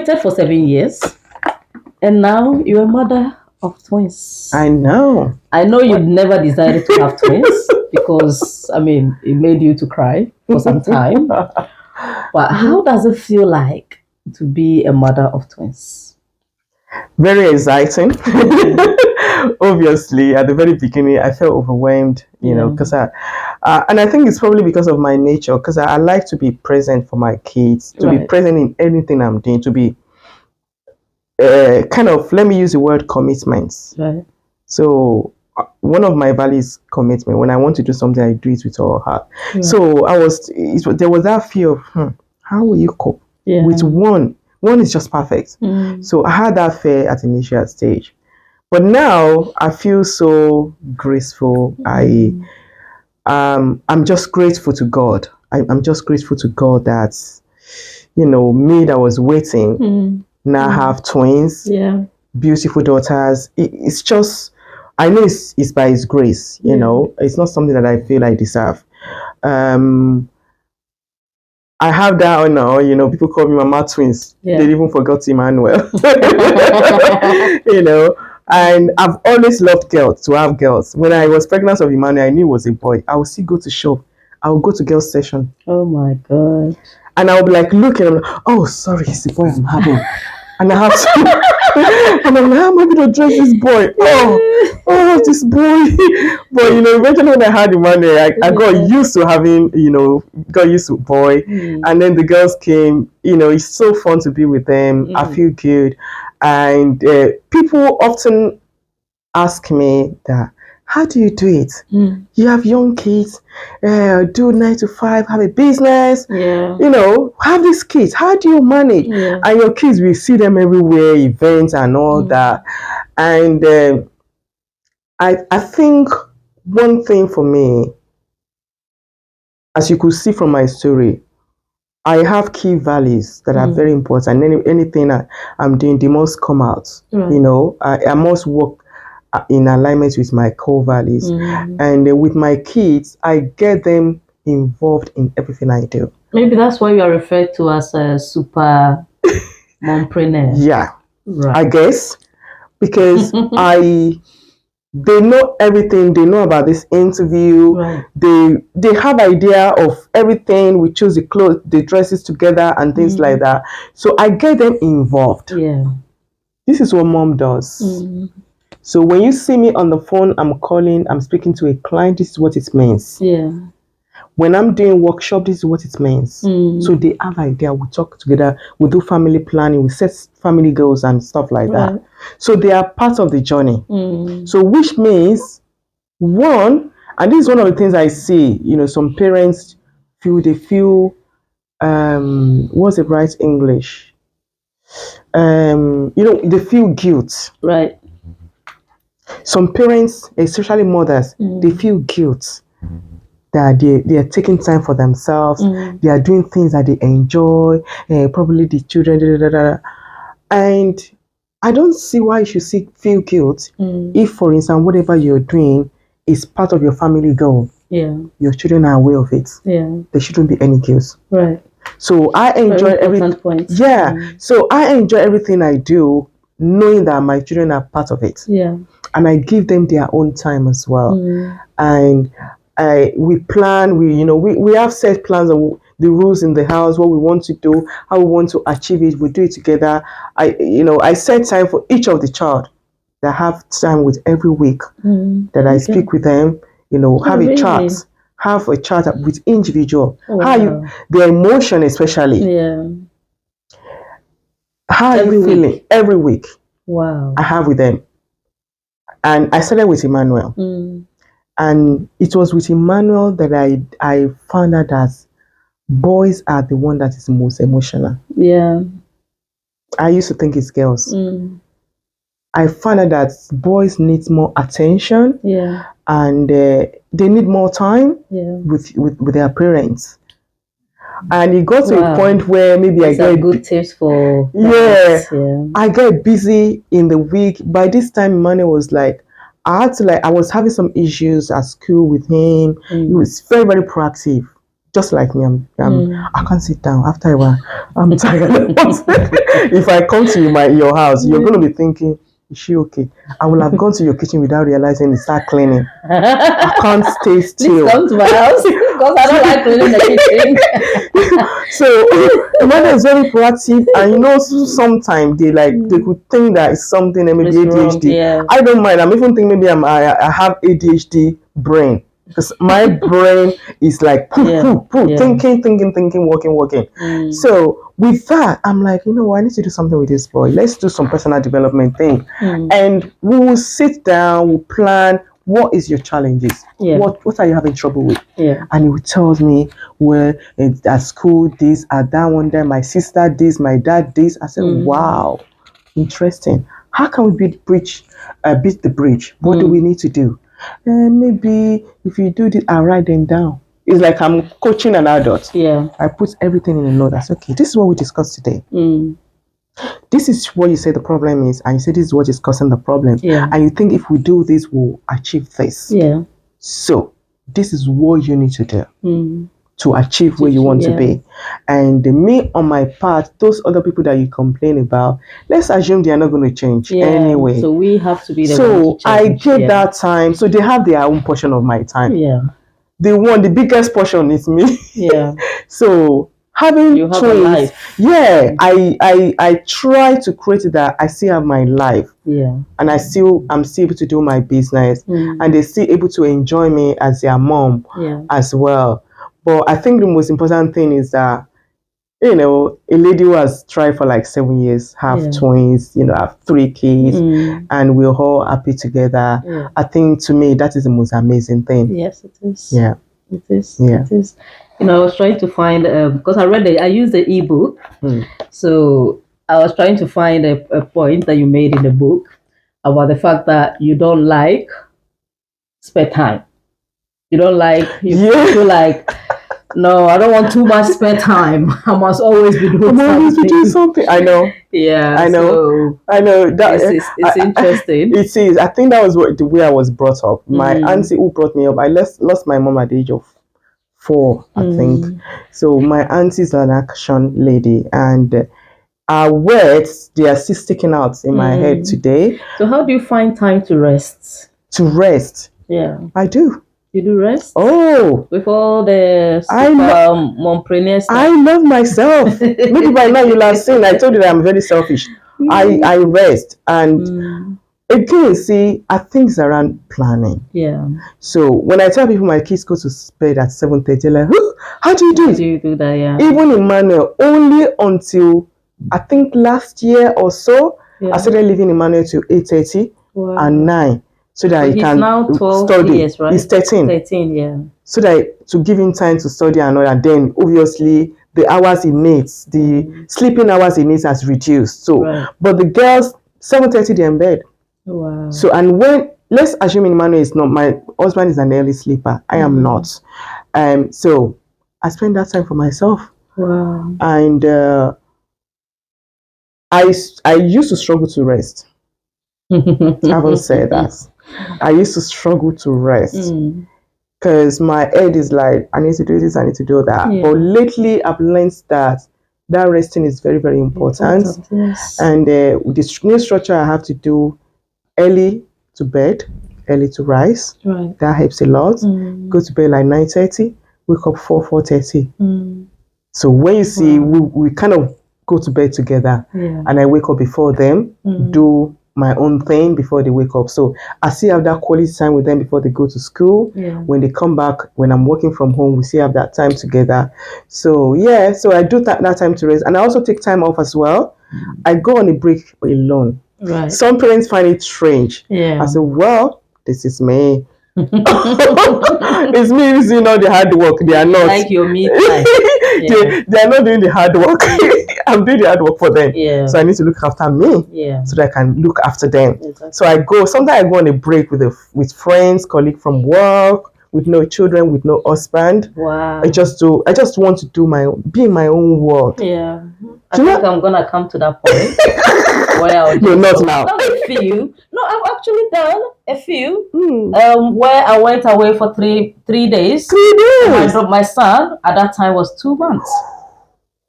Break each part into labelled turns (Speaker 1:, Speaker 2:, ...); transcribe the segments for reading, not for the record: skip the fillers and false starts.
Speaker 1: waited for 7 years, and now you're a mother of twins.
Speaker 2: I know.
Speaker 1: I know you've never decided to have twins because, I mean, it made you to cry for some time. But how does it feel like to be a mother of twins?
Speaker 2: Very exciting. Obviously, at the very beginning, I felt overwhelmed, because and I think it's probably because of my nature, because I like to be present for my kids, to be present in anything I'm doing, to be kind of, let me use the word commitments.
Speaker 1: Right.
Speaker 2: So one of my values commitment. When I want to do something, I do it with all heart. Right. So there was that fear of, how will you cope with one? One is just perfect. So I had that fear at the initial stage. But now I feel so graceful. I'm just grateful to God. I'm just grateful to God that, me that was waiting, now have twins, beautiful daughters. It's just, I know it's by His grace, it's not something that I feel I deserve. I have that honor, people call me Mama Twins. They even forgot Emmanuel. And I've always loved girls, to have girls. When I was pregnant of Emmanuel, I knew it was a boy. I would still go to shop. I would go to girls' session.
Speaker 1: Oh my God.
Speaker 2: And I would be like looking, I'm like, oh, sorry, it's the boy I'm having. And I have to, and I'm like, how am I going to dress this boy? Oh, this boy. But, eventually when I had Emmanuel, I got used to having, got used to boy. And then the girls came, it's so fun to be with them. I feel good. And people often ask me that, how do you do it? You have young kids, do 9 to 5, have a business, have these kids. How do you manage? And your kids, we see them everywhere, events and all that. And I think one thing for me, as you could see from my story, I have key values that are very important. Anything I'm doing, they must come out. I must work in alignment with my core values. And with my kids, I get them involved in everything I do.
Speaker 1: Maybe that's why you are referred to as a super mompreneur.
Speaker 2: Yeah, right. I guess, because they know everything. They know about this interview. Right. They have idea of everything. We choose the clothes, the dresses together and things like that. So I get them involved.
Speaker 1: Yeah.
Speaker 2: This is what mom does. So when you see me on the phone, I'm calling, I'm speaking to a client, this is what it means.
Speaker 1: Yeah.
Speaker 2: When I'm doing workshop, this is what it means. So they have idea, we talk together, we do family planning, we set family goals and stuff like that. So they are part of the journey. So which means, one, and this is one of the things I see, some parents they feel, what's the right English? They feel guilt.
Speaker 1: Right.
Speaker 2: Some parents, especially mothers, they feel guilt that they are taking time for themselves. They are doing things that they enjoy. Probably the children, and I don't see why you should feel guilt if, for instance, whatever you're doing is part of your family goal.
Speaker 1: Yeah,
Speaker 2: your children are aware of it.
Speaker 1: Yeah,
Speaker 2: there shouldn't be any guilt.
Speaker 1: Right.
Speaker 2: So I enjoy everything. Yeah. So I enjoy everything I do, knowing that my children are part of it.
Speaker 1: Yeah.
Speaker 2: And I give them their own time as well. And we plan. We have set plans of the rules in the house, what we want to do, how we want to achieve it. We do it together. I set time for each of the child that have time with every week that I speak with them. Have a chat. Have a chat with individual. How their emotion especially.
Speaker 1: Yeah.
Speaker 2: How are you feeling every week?
Speaker 1: Wow.
Speaker 2: I have with them. And I started with Emmanuel. And it was with Emmanuel that I found out that boys are the one that is most emotional.
Speaker 1: Yeah.
Speaker 2: I used to think it's girls. I found out that boys need more attention.
Speaker 1: Yeah.
Speaker 2: And they need more time with their parents. And it got to a point where maybe
Speaker 1: I get good tips for
Speaker 2: I get busy in the week. By this time, Emmanuel was like, I was having some issues at school with him. He was very, very proactive. just like me, I can't sit down. After a while, I'm tired. If I come to your house, you're going to be thinking, is she okay? I will have gone to your kitchen without realizing and start cleaning. I can't stay still.
Speaker 1: Please come to my house because I don't like cleaning the kitchen.
Speaker 2: So the mother is very proactive, and you know, sometimes they could think that it's something that maybe
Speaker 1: It's wrong,
Speaker 2: ADHD.
Speaker 1: yeah.
Speaker 2: I don't mind. I'm even thinking maybe I have ADHD brain. Because my brain is like thinking, working. So with that, I'm like, you know what, I need to do something with this boy. Let's do some personal development thing. And we will sit down, we'll plan what is your challenges?
Speaker 1: Yeah.
Speaker 2: What are you having trouble with?
Speaker 1: Yeah.
Speaker 2: And he tells me, well, at school this, at that one day, my sister this, my dad this. I said, wow, interesting. How can we beat the bridge? What do we need to do? Maybe if you do this, I'll write them down. It's like I'm coaching an adult.
Speaker 1: Yeah.
Speaker 2: I put everything in a note. That's okay. This is what we discussed today. This is what you say the problem is, and you say this is what is causing the problem.
Speaker 1: Yeah.
Speaker 2: And you think if we do this, we'll achieve this.
Speaker 1: Yeah.
Speaker 2: So this is what you need to do to achieve where you want to be. And me on my part, those other people that you complain about, let's assume they are not going to change anyway.
Speaker 1: So we have to be the
Speaker 2: So I give that time. So they have their own portion of my time.
Speaker 1: Yeah.
Speaker 2: The biggest portion is me.
Speaker 1: Yeah.
Speaker 2: So having
Speaker 1: you have
Speaker 2: twins,
Speaker 1: a life.
Speaker 2: Yeah, I try to create that I still have my life.
Speaker 1: Yeah.
Speaker 2: And I'm still able to do my business, and they're still able to enjoy me as their mom as well. But I think the most important thing is that, you know, a lady who has tried for like 7 years, have twins, you know, have 3 kids, and we're all happy together.
Speaker 1: Yeah.
Speaker 2: I think to me that is the most amazing thing.
Speaker 1: Yes, it is.
Speaker 2: Yeah.
Speaker 1: It is.
Speaker 2: Yeah.
Speaker 1: It is. You know, I was trying to find because I used the ebook, so I was trying to find a point that you made in the book about the fact that you don't like spare time. You don't like you feel like, no, I don't want too much spare time. I must always be doing
Speaker 2: something. I know.
Speaker 1: Yeah,
Speaker 2: I know.
Speaker 1: So
Speaker 2: I know that
Speaker 1: it's interesting.
Speaker 2: It is. I think that was the way I was brought up. My auntie who brought me up, I lost my mom at the age of 4, I think. So my auntie is an action lady, and our words, they are still sticking out in my head today.
Speaker 1: So how do you find time to rest?
Speaker 2: To rest?
Speaker 1: Yeah,
Speaker 2: I do.
Speaker 1: You do rest?
Speaker 2: Oh,
Speaker 1: with all the mompreneurs.
Speaker 2: I love myself. Maybe by now you'll have seen. I told you that I'm very selfish. I rest, and again, see, I think it's around planning.
Speaker 1: Yeah.
Speaker 2: So when I tell people my kids go to bed at 7:30, like, how do you do it?
Speaker 1: How do you do that? Yeah.
Speaker 2: Even in Emmanuel, only until I think last year or so, I started leaving Emmanuel to 8:30 and 9. So that he can
Speaker 1: now 12
Speaker 2: study.
Speaker 1: Years, right?
Speaker 2: He's 13.
Speaker 1: 13, yeah.
Speaker 2: So that to give him time to study and all that. Then obviously the hours he needs, the sleeping hours he needs has reduced. So, but the girls 7:30 they're in bed.
Speaker 1: Wow.
Speaker 2: So and when let's assume Emmanuel is not, my husband is an early sleeper. I am not. So I spend that time for myself.
Speaker 1: Wow.
Speaker 2: And I used to struggle to rest. I haven't said that. I used to struggle to rest because my head is like, I need to do this, I need to do that. Yeah. But lately, I've learned that resting is very, very important.
Speaker 1: Yes.
Speaker 2: And with the new structure, I have to do early to bed, early to rise.
Speaker 1: Right.
Speaker 2: That helps a lot. Go to bed like 9:30, wake up 4:30. So when you see, we kind of go to bed together, and I wake up before them, do my own thing before they wake up. So I still have that quality time with them before they go to school. Yeah. When they come back, when I'm working from home, we still have that time together. So yeah, so I do that time to rest. And I also take time off as well. I go on a break alone.
Speaker 1: Right.
Speaker 2: Some parents find it strange. Yeah. I say, well, this is me. It's me who's doing all the hard work. They are not.
Speaker 1: Like your me time.
Speaker 2: They are not doing the hard work. I'm doing the hard work for them.
Speaker 1: Yeah.
Speaker 2: So I need to look after me.
Speaker 1: Yeah.
Speaker 2: So that I can look after them.
Speaker 1: Exactly.
Speaker 2: So sometimes I go on a break with friends, colleagues from work, with no children, with no husband.
Speaker 1: Wow.
Speaker 2: I just want to be in my own world.
Speaker 1: Yeah. I think I'm gonna come to that point where I'll
Speaker 2: No, not now.
Speaker 1: Not a few. No, I've actually done a few. Where I went away for three days.
Speaker 2: 3 days.
Speaker 1: My son at that time was 2 months.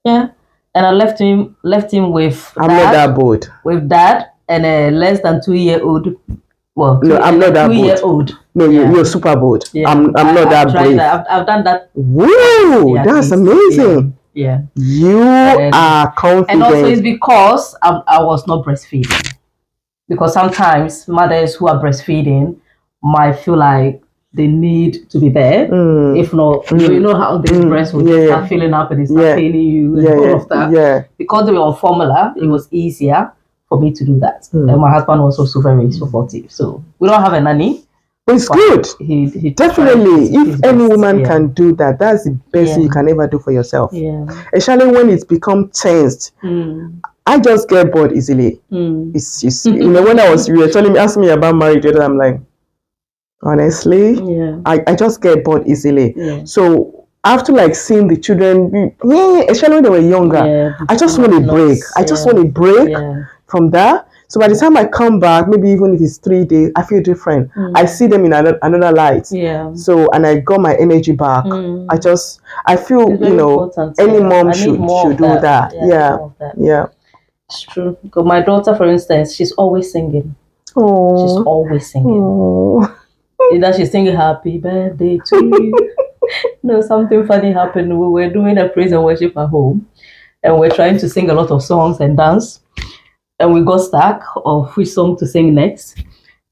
Speaker 1: Yeah, and I left him with.
Speaker 2: I'm not that bold.
Speaker 1: With dad and a less than 2-year-old. Well,
Speaker 2: no, I'm not that
Speaker 1: 2-year-old.
Speaker 2: No, you're super bold. Yeah. I'm not that brave.
Speaker 1: I've done that.
Speaker 2: Woo! That's amazing.
Speaker 1: Yeah.
Speaker 2: You are confident.
Speaker 1: And also it's because I was not breastfeeding. Because sometimes mothers who are breastfeeding might feel like they need to be there. If not, you know how this breast will start filling up and it start paining you and all of that. Yeah. Because they were on formula, it was easier for me to do that. And my husband was also very supportive. So we don't have a nanny.
Speaker 2: It's good. He definitely. If any woman can do that, that's the best thing you can ever do for yourself. Yeah. Especially when it's become tensed. I just get bored easily. It's you know, when you were asking me about marriage, I'm like, honestly, I just get bored easily. Yeah. So after like seeing the children, especially when they were younger, I just want a break. I just want a break from that. So by the time I come back, maybe even if it's 3 days, I feel different. I see them in another light. Yeah. So, and I got my energy back. I feel, you know, any mom should do that. Yeah.
Speaker 1: It's true. Because my daughter, for instance, she's always singing. Oh. She's always singing. Either she's singing happy birthday to you. No, something funny happened. We were doing a praise and worship at home. And we're trying to sing a lot of songs and dance. And we got stuck of which song to sing next.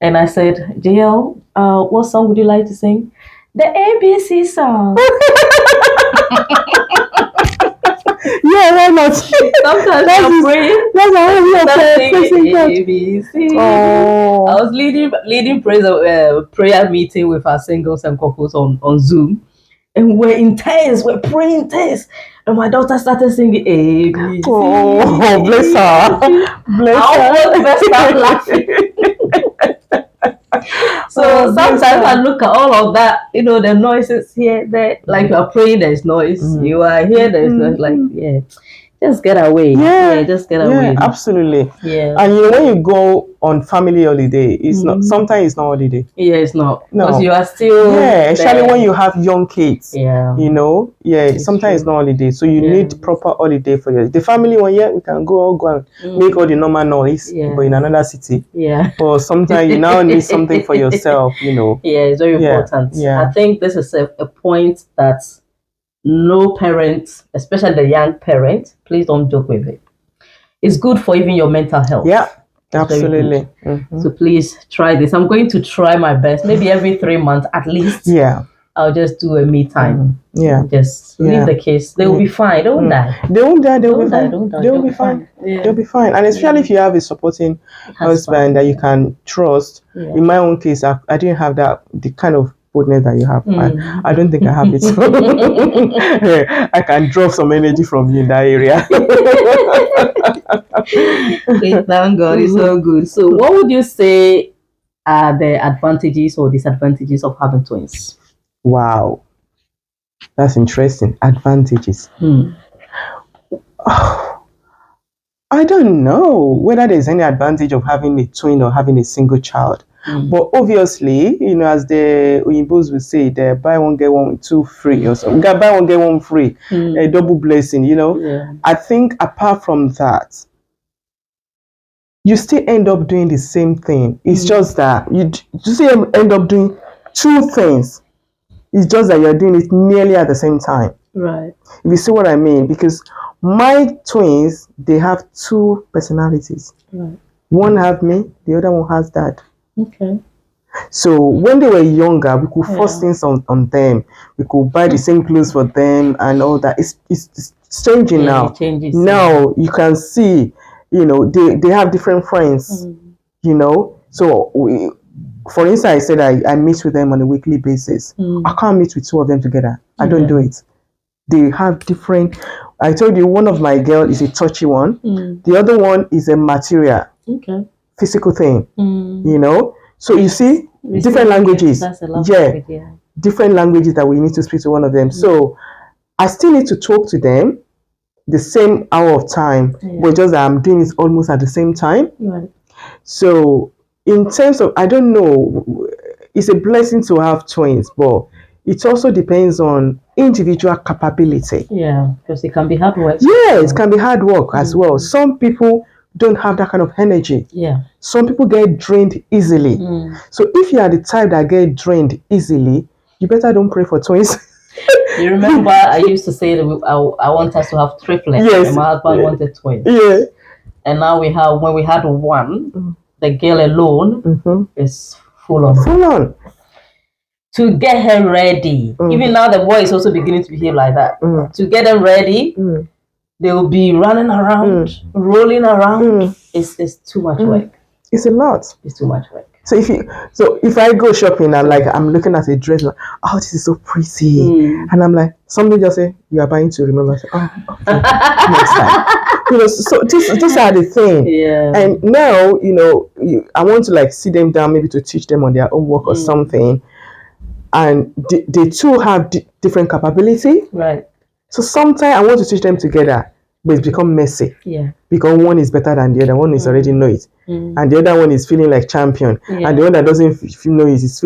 Speaker 1: And I said, JL, what song would you like to sing? The ABC song.
Speaker 2: Yeah, why not?
Speaker 1: Sometimes I'm praying. That's how we are ABC. Oh. I was leading prayer meeting with our singles and couples on Zoom. And we're intense. We're praying intense. And my daughter started singing ABC.
Speaker 2: Oh, bless her. Bless her.
Speaker 1: I almost started laughing. So sometimes I look at all of that, you know, the noises here, there. Like you are praying, there's noise. You are here, there's noise. Like, just get away. Yeah, just get away.
Speaker 2: Absolutely. Yeah. And you know, when you go on family holiday, it's not, sometimes it's not holiday.
Speaker 1: Yeah, it's not. No. Because you are still
Speaker 2: especially when you have young kids. Yeah. You know, sometimes it's not holiday. So you need proper holiday for your the family one. Yeah, we can go and make all the normal noise, but in another city. Yeah. But sometimes you now need something for yourself, you know.
Speaker 1: Yeah, it's very important. Yeah. I think this is a point that no parent, especially the young parent, please don't joke with it. It's good for even your mental health.
Speaker 2: Yeah, absolutely.
Speaker 1: So please try this. I'm going to try my best. Maybe every 3 months at least. Yeah. I'll just do a me time. Yeah. Just leave the kids. They will be fine. They won't die.
Speaker 2: They won't die. They will be fine. They will be fine. They'll be fine. And especially if you have a supporting husband that you can trust. In my own case, I didn't have the kind of boldness that you have. I don't think I have it. I can draw some energy from you in that area.
Speaker 1: Thank God, it's so good. So what would you say are the advantages or disadvantages of having twins?
Speaker 2: Wow, that's interesting. Advantages. I don't know whether there's any advantage of having a twin or having a single child. But obviously, you know, as the Oyimbos will say, they buy one get one with two free or something. Buy one get one free, a double blessing. You know, I think apart from that, you still end up doing the same thing. It's just that you still end up doing two things. It's just that you're doing it nearly at the same time. Right. If you see what I mean, because my twins, they have two personalities. Right. One have me, the other one has dad. Okay. So when they were younger, we could force things on them. We could buy the same clothes for them and all that. It's changing now.
Speaker 1: It changes.
Speaker 2: Now you can see, you know, they have different friends. You know, so for instance, I said I meet with them on a weekly basis. I can't meet with two of them together. I don't do it. They have different. I told you one of my girls is a touchy one. The other one is a material. Okay. Physical thing, you know. So you see, different languages. Different languages that we need to speak to one of them. So I still need to talk to them, the same hour of time, but just that I'm doing it almost at the same time.
Speaker 1: Right.
Speaker 2: So in terms of, I don't know, it's a blessing to have twins, but it also depends on individual capability.
Speaker 1: Yeah, because it can be hard work.
Speaker 2: Yeah, it can be hard work as well. Some people don't have that kind of energy.
Speaker 1: Yeah.
Speaker 2: Some people get drained easily. So if you are the type that get drained easily, you better don't pray for twins.
Speaker 1: You remember I used to say that I want us to have triplets.
Speaker 2: Yes.
Speaker 1: And my husband wanted twins.
Speaker 2: Yeah.
Speaker 1: And now when we had one, the girl alone is full on.
Speaker 2: Full on.
Speaker 1: To get her ready. Even now the boy is also beginning to behave like that. To get them ready, they will be running around, rolling around. It's too much work.
Speaker 2: It's a lot.
Speaker 1: It's too much work.
Speaker 2: So if I go shopping and like I'm looking at a dress, like, oh, this is so pretty, and I'm like, somebody just say you are buying to remember. I say, oh, okay. Next time. So these are the thing.
Speaker 1: Yeah.
Speaker 2: And now I want to like sit them down, maybe to teach them on their own work or something, and they too have different capability.
Speaker 1: Right.
Speaker 2: So sometimes I want to teach them together, but it's become messy.
Speaker 1: Yeah.
Speaker 2: Because one is better than the other. One is already know it. And the other one is feeling like champion.
Speaker 1: Yeah.
Speaker 2: And the one that doesn't know it is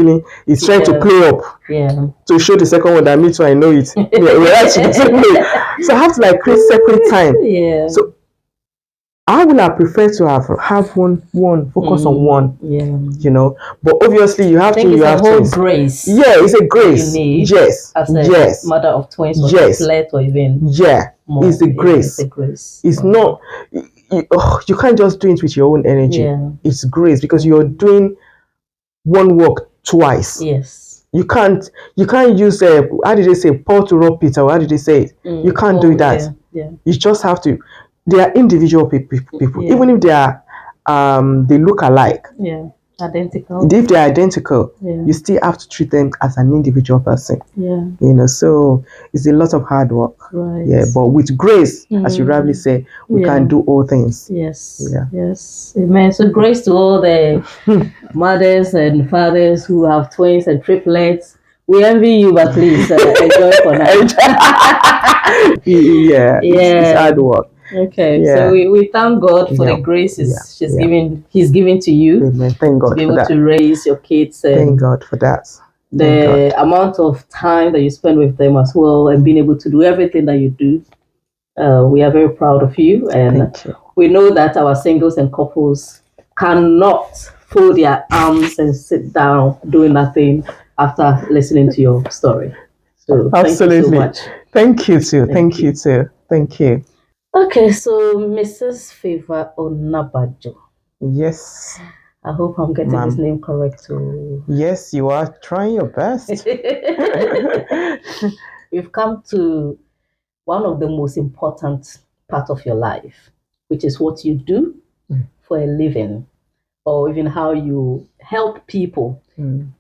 Speaker 2: trying to play up.
Speaker 1: Yeah.
Speaker 2: To show the second one that me too, I know it. We're actually the same way. So I have to like create separate time.
Speaker 1: Yeah.
Speaker 2: So I would have preferred to have one focus on one.
Speaker 1: Yeah.
Speaker 2: But obviously you have to.
Speaker 1: It's
Speaker 2: a
Speaker 1: whole grace.
Speaker 2: Yeah, it's a grace.
Speaker 1: You need
Speaker 2: Yes.
Speaker 1: As a mother of twins or triplet or even more.
Speaker 2: It's the grace.
Speaker 1: It's a grace.
Speaker 2: It's not. You can't just do it with your own energy.
Speaker 1: Yeah.
Speaker 2: It's grace because you're doing one work twice.
Speaker 1: Yes.
Speaker 2: You can't use how did they say Paul to rob Peter? Or how did they say it? You can't do that.
Speaker 1: Yeah.
Speaker 2: You just have to. They are individual people.
Speaker 1: Yeah.
Speaker 2: Even if they are they look alike.
Speaker 1: Yeah. Identical.
Speaker 2: If they are identical,
Speaker 1: Yeah.
Speaker 2: you still have to treat them as an individual person.
Speaker 1: Yeah.
Speaker 2: So it's a lot of hard work.
Speaker 1: Right.
Speaker 2: Yeah, but with grace, as you rightly say, we can do all things.
Speaker 1: Yes.
Speaker 2: Yeah.
Speaker 1: Yes. Amen. So grace to all the mothers and fathers who have twins and triplets. We envy you, but please enjoy for now.
Speaker 2: Yeah. It's hard work.
Speaker 1: Okay, so we thank God for the grace He's given to you.
Speaker 2: Amen. Thank God
Speaker 1: to be
Speaker 2: for
Speaker 1: able
Speaker 2: that.
Speaker 1: to raise your kids.
Speaker 2: Thank God for that.
Speaker 1: The amount of time that you spend with them as well, and being able to do everything that you do. We are very proud of you, and we know that our singles and couples cannot fold their arms and sit down doing nothing after listening to your story. So
Speaker 2: absolutely.
Speaker 1: Thank you so much.
Speaker 2: Thank you too. Thank you too. Thank you.
Speaker 1: Okay, so Mrs. Favor Onabajo.
Speaker 2: Yes.
Speaker 1: I hope I'm getting his name correct too.
Speaker 2: Yes, you are trying your best.
Speaker 1: We've come to one of the most important part of your life, which is what you do for a living, or even how you help people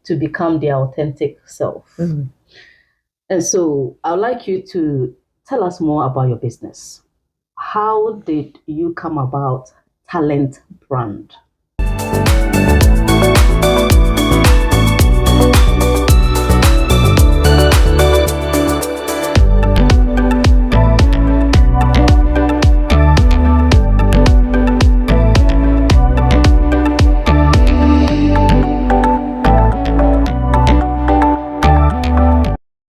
Speaker 1: to become their authentic self. And so I'd like you to tell us more about your business. How did you come about Talent Brand?